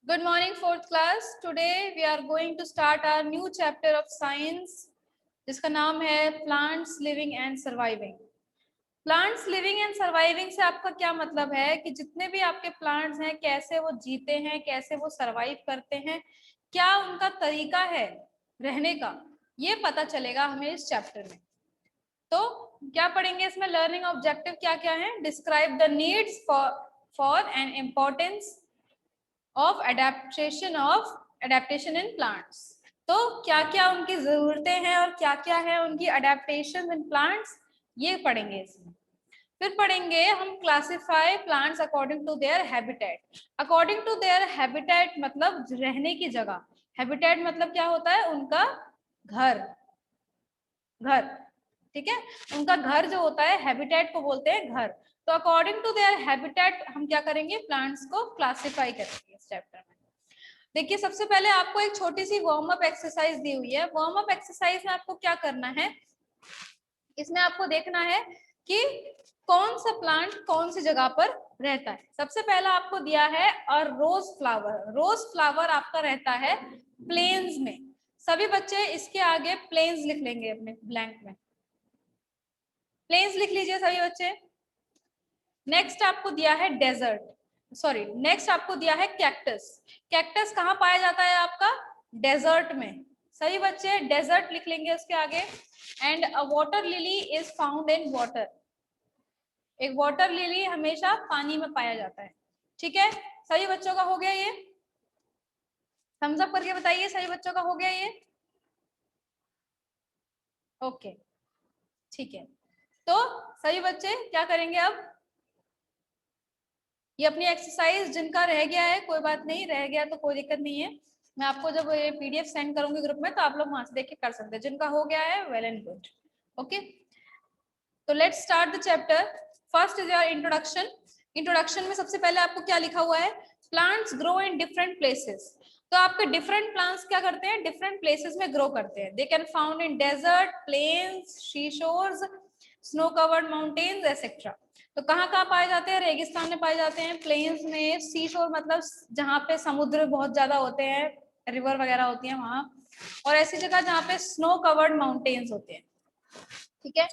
Good morning, fourth class. Today we are going to start our new chapter of science, जिसका नाम है plants living and surviving. Plants living and surviving से आपका क्या मतलब है कि जितने भी आपके प्लांट्स हैं कैसे वो जीते हैं, कैसे वो सर्वाइव करते हैं, क्या उनका तरीका है रहने का, ये पता चलेगा हमें इस चैप्टर में. तो क्या पढ़ेंगे इसमें? लर्निंग ऑब्जेक्टिव क्या क्या है? Describe the needs for and importance of adaptation in plants. तो क्या क्या उनकी जरूरतें हैं और क्या क्या है उनकी अडेप्टेशन इन प्लांट्स, ये पढ़ेंगे इसमें. फिर पढ़ेंगे हम classify plants according to their habitat. According to their habitat मतलब रहने की जगह. हैबिटेट मतलब क्या होता है? उनका घर. घर, ठीक है. उनका घर जो होता है हैबिटेट को बोलते हैं घर. तो अकॉर्डिंग टू देयर हैबिटेट हम क्या करेंगे? प्लांट्स को क्लासिफाई करेंगे इस चैप्टर में. देखिए सबसे पहले आपको एक छोटी सी वार्म अप एक्सरसाइज दी हुई है. वार्म अप एक्सरसाइज में आपको क्या करना है? इसमें आपको देखना है कि कौन सा प्लांट कौन सी जगह पर रहता है. सबसे पहला आपको दिया है और रोज फ्लावर. रोज फ्लावर आपका रहता है प्लेन्स में. सभी बच्चे इसके आगे प्लेन्स लिख लेंगे अपने ब्लैंक में. प्लेन्स लिख लीजिए सभी बच्चे. नेक्स्ट आपको दिया है डेजर्ट, सॉरी नेक्स्ट आपको दिया है कैक्टस. कैक्टस कहाँ पाया जाता है आपका? डेजर्ट में. सभी बच्चे डेजर्ट लिख लेंगे उसके आगे. And a water lily is found in water. एक वाटर लिली हमेशा पानी में पाया जाता है. ठीक है, सभी बच्चों का हो गया ये? थम्स अप करके बताइए सभी बच्चों का हो गया ये? ओके, ठीक है. तो सभी बच्चे क्या करेंगे अब? ये अपनी एक्सरसाइज जिनका रह गया है, कोई बात नहीं, रह गया तो कोई दिक्कत नहीं है. मैं आपको जब ये पीडीएफ सेंड करूंगी ग्रुप में तो आप लोग वहां से देख के कर सकते हैं. जिनका हो गया है वेल एंड गुड. ओके, तो let's start the chapter. First is your introduction. Introduction में सबसे पहले आपको क्या लिखा हुआ है? Plants grow in different places. तो आपके डिफरेंट प्लांट्स क्या करते हैं? डिफरेंट प्लेसेस में ग्रो करते हैं. They can found in desert, plains, sea shores, snow covered mountains etcetera. तो कहाँ कहाँ पाए जाते हैं? रेगिस्तान में पाए जाते हैं, प्लेन्स में, सी शोर मतलब जहाँ पे समुद्र बहुत ज्यादा होते हैं, रिवर वगैरह होती है वहां, और ऐसी जगह जहाँ पे स्नो कवर्ड माउंटेन्स होते हैं. ठीक है.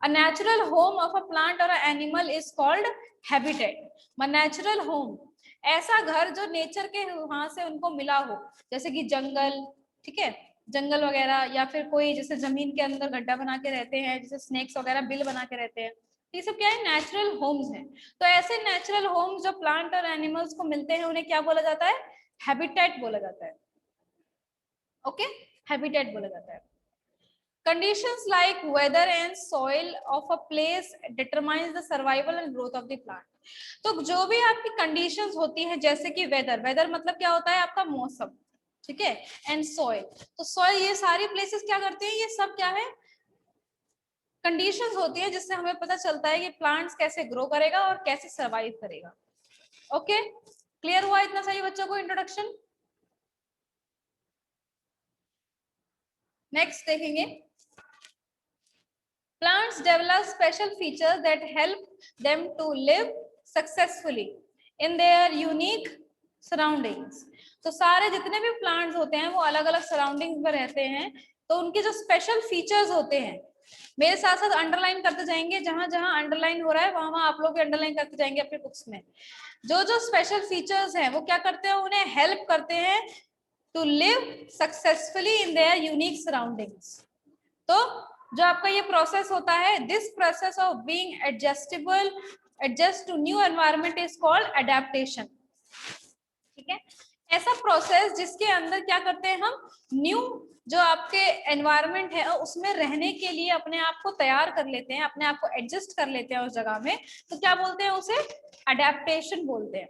A natural home of a plant or an animal is called habitat. A natural home, ऐसा घर जो नेचर के वहां से उनको मिला हो, जैसे कि जंगल, ठीक है, जंगल वगैरह, या फिर कोई जैसे जमीन के अंदर गड्ढा बना के रहते हैं, जैसे स्नेक्स वगैरह बिल बना के रहते हैं. ये सब क्या है? नेचुरल होम्स हैं. तो ऐसे नेचुरल होम्स जो प्लांट और एनिमल्स को मिलते हैं उन्हें क्या बोला जाता है? हैबिटेट बोला जाता है. ओके, हैबिटेट बोला जाता है. Conditions like weather and soil of a place determines the survival and growth of the plant. तो जो भी आपकी कंडीशंस होती है, जैसे कि वेदर, वेदर मतलब क्या होता है? आपका मौसम. ठीक है. एंड सॉइल, तो सॉइल, ये सारी प्लेसेस क्या करते हैं? ये सब क्या है? कंडीशंस होती है जिससे हमें पता चलता है कि प्लांट्स कैसे ग्रो करेगा और कैसे सर्वाइव करेगा. ओके, क्लियर हुआ इतना सही बच्चों को इंट्रोडक्शन? नेक्स्ट देखेंगे. Plants develop special features that help them to live successfully in their unique surroundings. तो सारे जितने भी प्लांट्स होते हैं वो अलग अलग सराउंडिंग्स में रहते हैं. तो उनके जो स्पेशल फीचर्स होते हैं, मेरे साथ साथ अंडरलाइन करते जाएंगे. जहां जहां अंडरलाइन हो रहा है वहां वहां आप लोग भी अंडरलाइन करते जाएंगे अपने बुक्स में. जो जो स्पेशल फीचर्स हैं वो क्या करते हैं? उन्हें हेल्प करते हैं to live successfully in their unique surroundings. तो जो आपका ये प्रोसेस होता है, this process of being adjustable, adjust to new environment is called adaptation. ठीक है. ऐसा प्रोसेस जिसके अंदर क्या करते हैं हम? न्यू जो आपके एनवायरनमेंट है उसमें रहने के लिए अपने आप को तैयार कर लेते हैं, अपने आप को एडजस्ट कर लेते हैं उस जगह में. तो क्या बोलते हैं उसे? अडेप्टेशन बोलते हैं.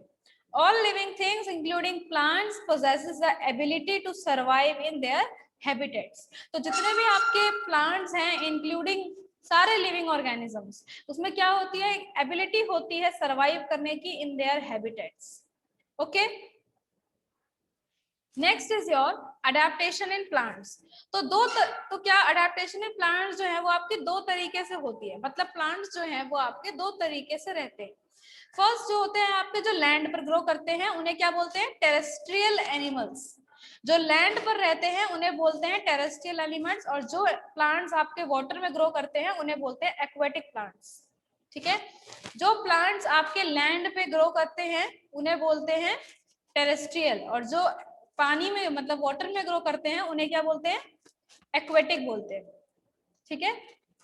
All living things including plants possesses the ability to survive in their habitats. तो जितने भी आपके प्लांट्स हैं इंक्लूडिंग सारे लिविंग ऑर्गेनिजम्स, उसमें क्या होती है? एक एबिलिटी होती है सरवाइव करने की in their habitats. Okay, next is your adaptation in plants. तो तो क्या अडेप्टेशन इन प्लांट्स जो है वो आपके दो तरीके से होती है. मतलब प्लांट्स जो है वो आपके दो तरीके से रहते हैं. फर्स्ट जो होते हैं आपके जो लैंड पर ग्रो करते हैं उन्हें क्या बोलते हैं? Terrestrial animals. जो लैंड पर रहते हैं उन्हें बोलते हैं टेरेस्ट्रियल एलिमेंट्स, और जो प्लांट्स आपके वाटर में ग्रो करते हैं उन्हें बोलते हैं एक्वेटिक प्लांट्स। ठीक है, जो प्लांट्स आपके लैंड पे ग्रो करते हैं उन्हें बोलते हैं टेरेस्ट्रियल, और जो पानी में मतलब वाटर में ग्रो करते हैं उन्हें क्या बोलते हैं? एक्वेटिक बोलते हैं। ठीक है,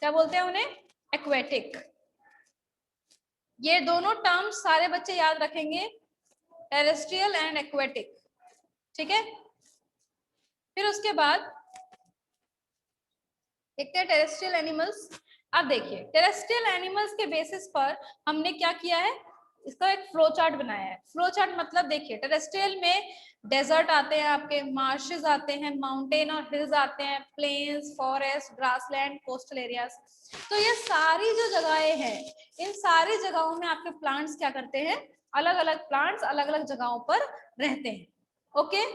क्या बोलते हैं उन्हें? एक्वेटिक। ये दोनों टर्म्स सारे बच्चे याद रखेंगे, टेरेस्ट्रियल एंड एक्वेटिक। ठीक है, फिर उसके बाद देखते हैं टेरेस्ट्रियल एनिमल्स। अब देखिए टेरेस्ट्रियल एनिमल्स के बेसिस पर हमने क्या किया है, इसका एक फ्लो चार्ट बनाया है। फ्लो चार्ट मतलब देखिए टेरेस्ट्रियल में डेजर्ट आते हैं, आपके मार्शेस आते हैं, माउंटेन और हिल्स आते हैं, plains, forest, grassland, coastal areas. तो ये सारी जो जगहें हैं, इन सारी जगहों में आपके प्लांट्स क्या करते हैं? अलग अलग प्लांट्स अलग अलग जगहों पर रहते हैं। ओके,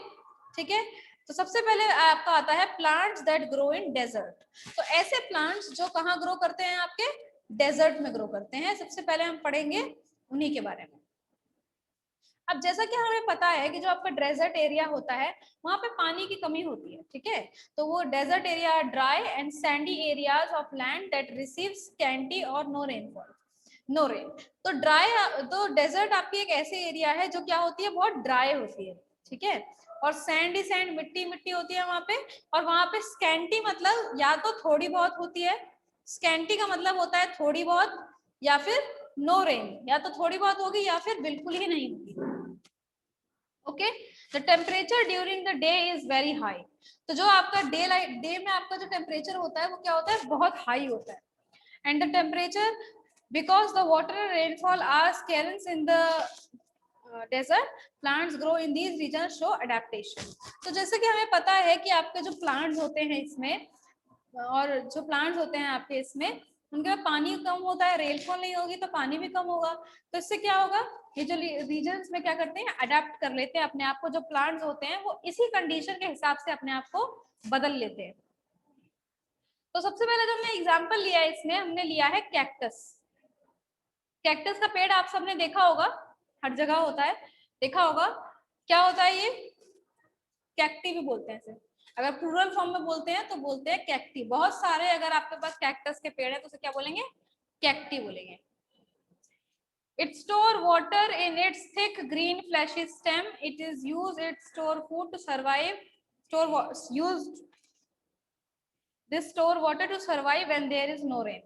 ठीक है। तो सबसे पहले आपका आता है plants that grow in desert. तो ऐसे प्लांट्स जो कहाँ ग्रो करते हैं? आपके डेजर्ट में ग्रो करते हैं। सबसे पहले हम पढ़ेंगे उन्हीं के बारे में। अब जैसा कि हमें पता है कि जो आपका डेजर्ट एरिया होता है वहां पे पानी की कमी होती है। ठीक है, तो वो desert area dry and sandy areas of land that receives scanty और नो रेनफॉल, नो रेन। तो ड्राई, तो डेजर्ट आपकी एक ऐसी एरिया है जो क्या होती है? बहुत ड्राई होती है। ठीक है, और सैंड ही सैंड, मिट्टी मिट्टी होती है वहां पे। और वहां पे स्कैंटी मतलब या तो थोड़ी बहुत होती है, स्कैंटी का मतलब होता है थोड़ी बहुत, या फिर नो रेन, या तो थोड़ी बहुत होगी या फिर बिल्कुल ही नहीं होगी। Okay, the temperature during the day is very high. तो जो आपका डे में आपका जो टेम्परेचर होता है वो क्या होता है? बहुत हाई होता है। And the temperature because the water and rainfall are scarce in the desert, plants grow in these regions show adaptation। तो जैसे कि हमें पता है कि आपके जो plants होते हैं इसमें, और जो प्लांट्स होते हैं आपके इसमें, उनके पास पानी कम होता है, रेनफॉल नहीं होगी तो पानी भी कम होगा। तो इससे क्या होगा? ये जो रीजन्स में क्या करते हैं? अडेप्ट कर लेते हैं अपने आप को। जो प्लांट्स होते हैं वो इसी कंडीशन के हिसाब से अपने आप को बदल लेते हैं। तो सबसे पहले जो हमने एग्जाम्पल लिया है इसमें, हमने लिया है कैक्टस। कैक्टस का पेड़ आप सबने देखा होगा, हर जगह होता है, देखा होगा। क्या होता है ये? कैक्टी भी बोलते हैं इसे। अगर प्लूरल फॉर्म में बोलते हैं तो बोलते हैं कैक्टी। बहुत सारे अगर आपके पास कैक्टस के पेड़ है तो उसे क्या बोलेंगे? कैक्टी बोलेंगे। It store water in its thick green fleshy stem. It is used it store food to survive. Used this store water to survive when there is no rain.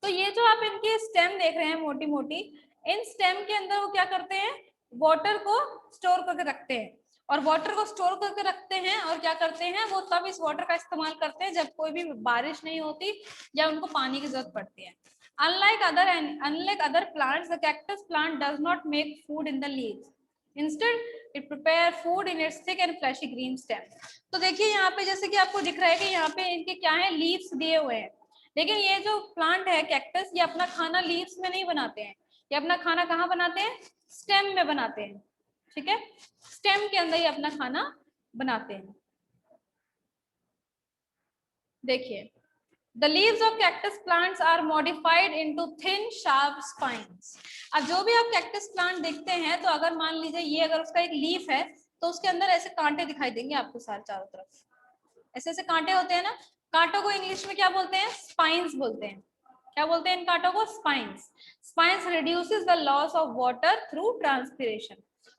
तो ये जो आप इनकी स्टेम देख रहे हैं मोटी मोटी, इन स्टेम के अंदर वो क्या करते हैं? वाटर को स्टोर करके रखते हैं। और वाटर को स्टोर करके रखते हैं और क्या करते हैं? वो तब इस वाटर का इस्तेमाल करते हैं जब कोई भी बारिश नहीं होती या उनको पानी की जरूरत पड़ती है। Unlike other plants, the cactus plant does not make food in the leaves. Instead, it prepare food in its thick and fleshy green stem. तो देखिए यहाँ पे जैसे कि आपको दिख रहा है कि यहाँ पे इनके क्या है? लीव्स दिए हुए हैं। लेकिन ये जो प्लांट है कैक्टस, ये अपना खाना लीव्स में नहीं बनाते हैं। ये अपना खाना कहाँ बनाते हैं? स्टेम में बनाते हैं। ठीक है, स्टेम के अंदर ही अपना खाना बनाते हैं। देखिए, the leaves of cactus plants are modified into thin sharp spines। अब जो भी आप कैक्टस प्लांट देखते हैं, तो अगर मान लीजिए ये अगर उसका एक लीफ है तो उसके अंदर ऐसे कांटे दिखाई देंगे आपको सारे चारों तरफ। ऐसे ऐसे कांटे होते हैं ना। कांटों को इंग्लिश में क्या बोलते हैं? स्पाइंस बोलते हैं। क्या बोलते हैं इन कांटों को? Spines. Spines reduces the loss of water through transpiration.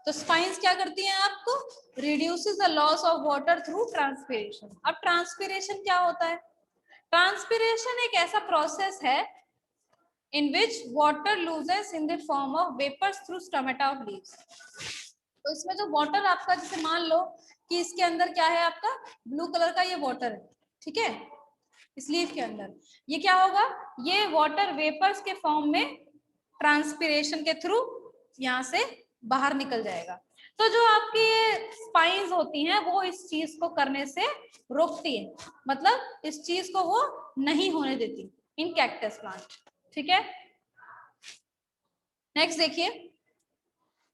तो स्पाइंस क्या करती हैं आपको? Reduces the loss of water through transpiration. अब ट्रांसपिरेशन क्या होता है? ट्रांसपिरेशन एक ऐसा प्रोसेस है in which water loses in the form of vapors through stomata of leaves। तो इसमें जो वाटर आपका, जैसे मान लो कि इसके अंदर क्या है? आपका ब्लू कलर का ये वाटर है। ठीक है, इस लीफ के अंदर ये क्या होगा? ये वाटर वेपर्स के फॉर्म में ट्रांसपिरेशन के थ्रू यहाँ से बाहर निकल जाएगा। तो जो आपकी ये स्पाइंस होती हैं वो इस चीज को करने से रोकती है, मतलब इस चीज को वो नहीं होने देती इन कैक्टस प्लांट। ठीक है, नेक्स्ट देखिए,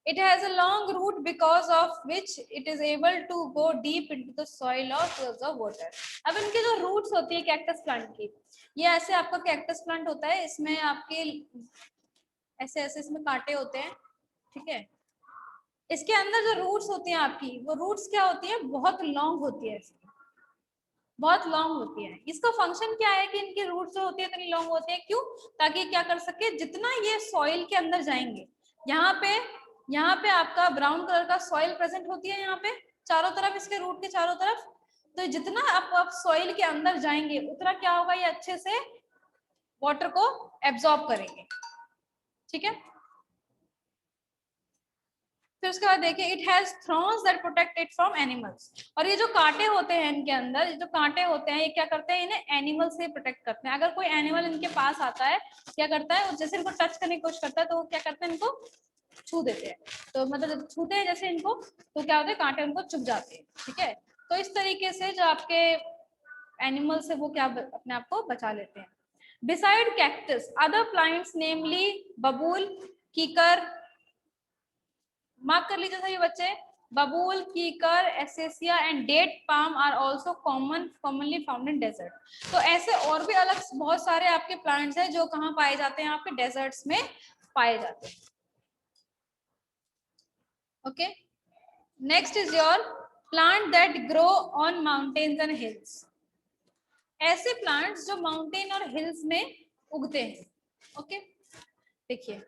it has a long root because of which it is able to go deep into the soil or to absorb water। अब इनके जो रूट्स होती है कैक्टस प्लांट की, ये ऐसे आपका कैक्टस प्लांट होता है, इसमें आपके ऐसे ऐसे इसमें कांटे होते हैं, ठीक है। इसके अंदर जो रूट्स होती हैं आपकी, वो रूट्स क्या होती है, बहुत लॉन्ग होती है, बहुत लॉन्ग होती है। इसका फंक्शन क्या है कि इनकी रूट्स जो होती है इतनी लॉन्ग होती है, क्यों, ताकि क्या कर सके, जितना ये सॉइल के अंदर जाएंगे, यहाँ पे आपका ब्राउन कलर का सॉइल प्रेजेंट होती है, यहाँ पे चारों तरफ, इसके रूट के चारों तरफ। तो जितना आप सॉइल के अंदर जाएंगे उतना क्या होगा, ये अच्छे से वाटर को एब्जॉर्ब करेंगे, ठीक है। फिर उसके बाद देखिए, it has Thrones that protect it from animals. और ये जो कांटे होते हैं इनके अंदर, ये जो कांटे होते हैं, ये क्या करते हैं, इन्हें एनिमल से प्रोटेक्ट करते हैं। अगर कोई एनिमल इनके पास आता है, क्या करता है, जैसे इनको टच करने की कोशिश करता है, तो वो क्या करते हैं, इनको छू देते हैं। तो मतलब जब छूते हैं जैसे इनको, तो क्या होता है, कांटे उनको चुभ जाते हैं, ठीक है। तो इस तरीके से जो आपके एनिमल से वो क्या अपने आप को बचा लेते हैं। Beside cactus, other plants namely बबूल, कीकर, मार्क कर लीजिए सभी बच्चे, बबूल, कीकर, acacia and date palm are also commonly found in desert. तो ऐसे और भी अलग बहुत सारे आपके प्लांट्स हैं जो कहाँ पाए जाते हैं, आपके डेजर्ट्स में पाए जाते हैं। Okay, next is your plant that grow on mountains and hills. ऐसे प्लांट्स जो माउंटेन और हिल्स में उगते हैं। ओके, देखिए,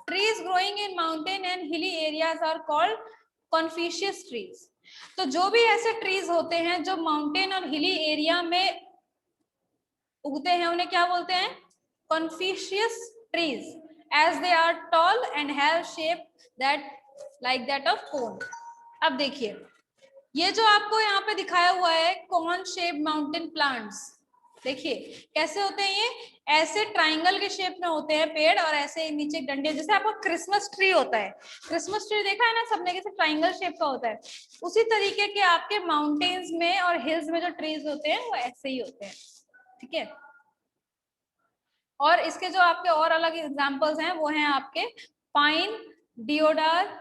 trees growing in mountain and hilly areas are called conspicuous trees। तो जो भी ऐसे ट्रीज होते हैं जो माउंटेन और हिली एरिया में उगते हैं, उन्हें क्या बोलते हैं, conspicuous trees, as they are tall and have shape that like that of cone। अब देखिए, ये जो आपको यहाँ पे दिखाया हुआ है कॉन शेप माउंटेन प्लांट्स, देखिए कैसे होते हैं, ये ऐसे ट्राइंगल के शेप में होते हैं पेड़, और ऐसे नीचे डंडे, जैसे आपको क्रिसमस ट्री होता है, क्रिसमस ट्री देखा है ना सबने, कैसे ट्राइंगल शेप का होता है, उसी तरीके के आपके माउंटेन्स में और हिल्स में जो ट्रीज होते हैं वो ऐसे ही होते हैं, ठीक है। और इसके जो आपके और अलग एग्जाम्पल्स हैं वो हैं आपके पाइन, डियोडार,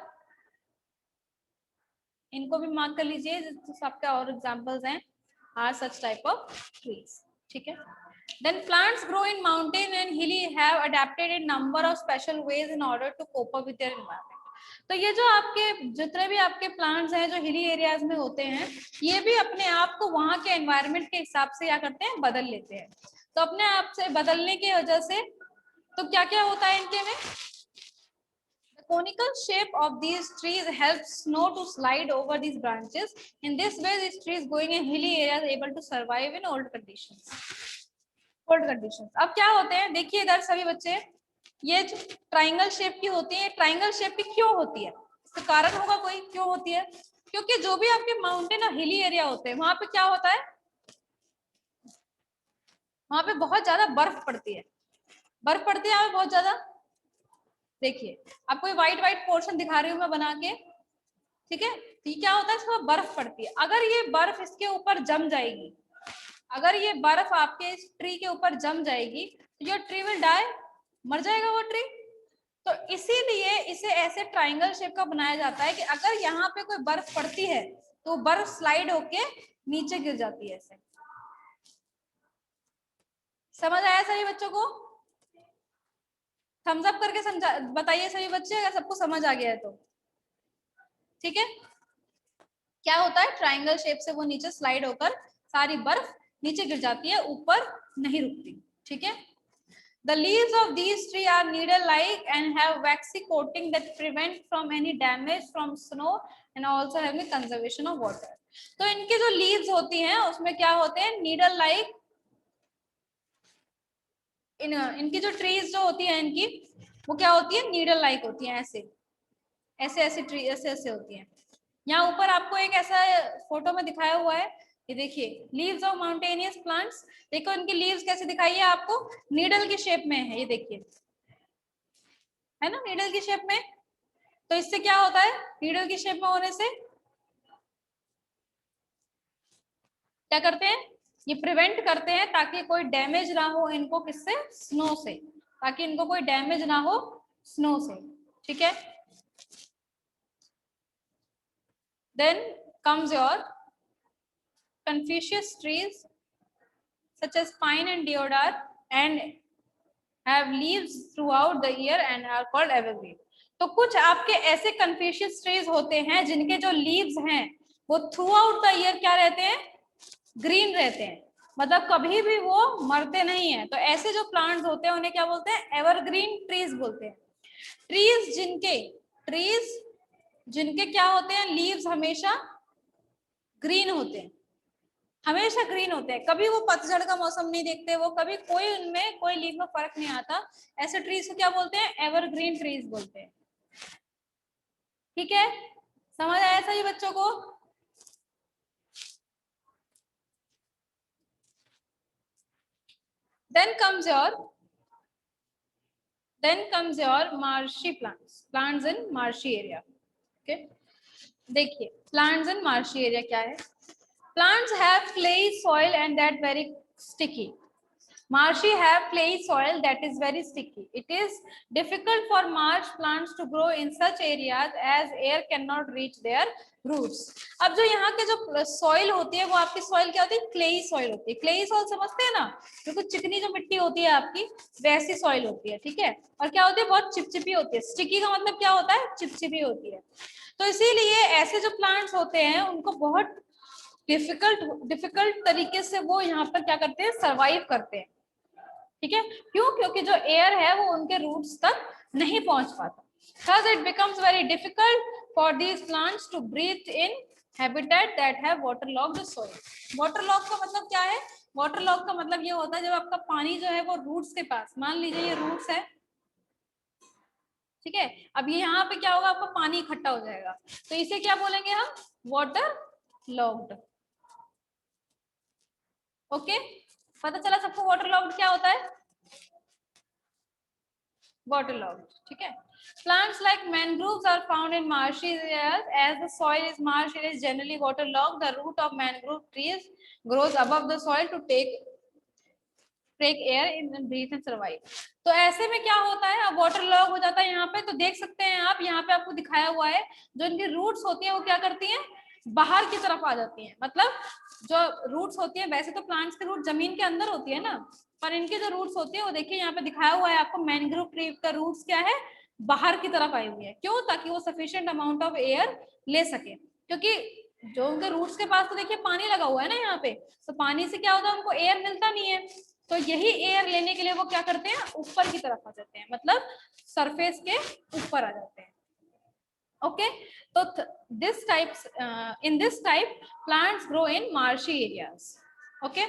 इनको भी मार्क कर लीजिए, सबके और एग्जांपल्स हैं, are such type of trees, ठीक है। Then plants grow in mountain and hilly have adapted a number of special ways in order to cope up with their environment। तो ये जो आपके जितने भी आपके प्लांट्स हैं जो हिली एरियाज में होते हैं, ये भी अपने आप को वहां के एनवायरनमेंट के हिसाब से क्या करते हैं, बदल लेते हैं। तो अपने आप से बदलने की वजह से तो क्या क्या होता है इनके में, conical shape of these trees helps snow to slide over these branches। In this way, these trees growing in hilly areas are able to survive in old conditions। Cold conditions। अब क्या होते हैं, देखिए इधर सभी बच्चे, ये जो ट्राइंगल शेप की होती है, ट्राइंगल शेप की क्यों होती है, इसका कारण होगा कोई, क्यों होती है, क्योंकि जो भी आपके माउंटेन और हिली एरिया होते हैं वहां पे क्या होता है, वहां पे बहुत ज्यादा बर्फ पड़ती है, बर्फ पड़ती है यहाँ पे बहुत ज्यादा। देखिए आपको ये व्हाइट व्हाइट पोर्शन दिखा रही हूँ मैं बना के, ठीक है। तो ये क्या होता है, इसमें बर्फ पड़ती है, अगर ये बर्फ इसके ऊपर जम जाएगी, अगर ये बर्फ आपके इस ट्री के ऊपर जम जाएगी, तो योर ट्री विल डाई, मर जाएगा वो ट्री। तो इसीलिए इसे ऐसे ट्राइंगल शेप का बनाया जाता है कि अगर यहाँ पे कोई बर्फ पड़ती है तो बर्फ स्लाइड होके नीचे गिर जाती है ऐसे। समझ आया सभी बच्चों को, थम्स अप करके समझा बताइए सभी बच्चे अगर सबको समझ आ गया है तो, ठीक है। क्या होता है, ट्राइंगल शेप से वो नीचे स्लाइड होकर सारी बर्फ नीचे गिर जाती है, ऊपर नहीं रुकती, ठीक है। The leaves of these trees are needle-like and have waxy coating that prevent from any damage from snow and also have a conservation of water। तो इनके जो leaves होती हैं उसमें क्या होते हैं, needle-like, इनकी जो trees जो होती है इनकी, वो क्या होती है, needle-like होती है, ऐसे ऐसे ऐसे ट्री ऐसे ऐसे होती हैं। यहाँ ऊपर आपको एक ऐसा फोटो में दिखाया हुआ है, ये देखिए लीव्स ऑफ माउंटेनियस प्लांट्स, देखो इनकी लीव्स कैसे दिखाई है आपको, नीडल की शेप में है, ये देखिए है ना, नीडल की शेप में। तो इससे क्या होता है, नीडल की शेप में होने से क्या करते हैं, ये प्रिवेंट करते हैं ताकि कोई डैमेज ना हो इनको, किससे, स्नो से, ताकि इनको कोई डैमेज ना हो स्नो से, ठीक है। Then comes your Conspicuous trees such as pine and deodar and have leaves throughout the year and are called evergreen. तो कुछ आपके ऐसे कन्फेशियस ट्रीज होते हैं जिनके जो लीव्स हैं वो थ्रू आउट द ईयर क्या रहते हैं, ग्रीन रहते हैं, मतलब कभी भी वो मरते नहीं है। तो ऐसे जो प्लांट्स होते हैं उन्हें क्या बोलते हैं, एवरग्रीन ट्रीज बोलते हैं। ट्रीज जिनके क्या होते हैं, लीव्स हमेशा ग्रीन होते हैं, हमेशा ग्रीन होते हैं, कभी वो पतझड़ का मौसम नहीं देखते, वो कभी कोई उनमें कोई लीव में फर्क नहीं आता। ऐसे ट्रीज को क्या बोलते हैं, एवरग्रीन ट्रीज बोलते हैं। ठीक है, समझ आया सही बच्चों को? Then comes your marshy plants in marshy area. Okay, देखिए प्लांट्स इन मार्शी एरिया क्या है। Plants have clayey soil and that very sticky. Marshy have clay soil that is very sticky. It is difficult for marsh plants to grow in such areas as air cannot reach their roots. अब जो यहाँ के जो soil होती है वो आपकी soil क्या होती है, क्लेई सॉइल होती है। क्लेई सॉइल समझते हैं ना, बिल्कुल चिकनी जो मिट्टी होती है आपकी वैसी सॉइल होती है। ठीक है, और क्या होती है, बहुत चिपचिपी होती है। स्टिकी का मतलब क्या होता है, चिपचिपी होती है। तो इसीलिए ऐसे जो प्लांट्स होते हैं उनको बहुत डिफिकल्ट तरीके से वो यहाँ पर क्या करते हैं, सर्वाइव करते हैं। ठीक है, क्यों, क्योंकि जो एयर है वो उनके रूट्स तक नहीं पहुंच पाता। Thus it becomes very difficult for these plants to breathe in habitat that have waterlogged soil. Waterlogged का मतलब क्या है, waterlogged का मतलब ये होता है जब आपका पानी जो है वो रूट्स के पास, मान लीजिए ये रूट्स है, ठीक है, अब ये यहाँ पे क्या होगा, आपका पानी इकट्ठा हो जाएगा, तो इसे क्या बोलेंगे हम, वाटर लॉग्ड। ओके, पता चला सबको वाटर लॉग्ड क्या होता है, waterlogged. ठीक है, plants like mangroves are found in marshy areas. As the soil is marsh, it is generally waterlogged. The root of mangrove trees grows above the soil to take air in and breathe and survive. तो ऐसे में क्या होता है, अब water log हो जाता है यहाँ पे, तो देख सकते हैं आप यहाँ पे आपको दिखाया हुआ है, जो इनकी रूट्स होती है वो क्या करती हैं, बाहर की तरफ आ जाती हैं। मतलब जो रूट्स होती है, वैसे तो प्लांट्स की रूट जमीन के अंदर होती है ना, पर इनके जो रूट्स होती है वो देखिए यहाँ पे दिखाया हुआ है आपको, मैंग्रोव ट्री का रूट्स क्या है, बाहर की तरफ आई हुई है। क्यों, ताकि वो सफिशिएंट अमाउंट ऑफ एयर ले सके, क्योंकि जो उनके रूट्स के पास तो देखिए पानी लगा हुआ है ना यहाँ पे, तो पानी से क्या होता है, उनको एयर मिलता नहीं है, तो यही एयर लेने के लिए वो क्या करते हैं, ऊपर की तरफ आ जाते हैं, मतलब सरफेस के ऊपर आ जाते हैं। ओके, तो in this type plants grow in marshy areas. Okay,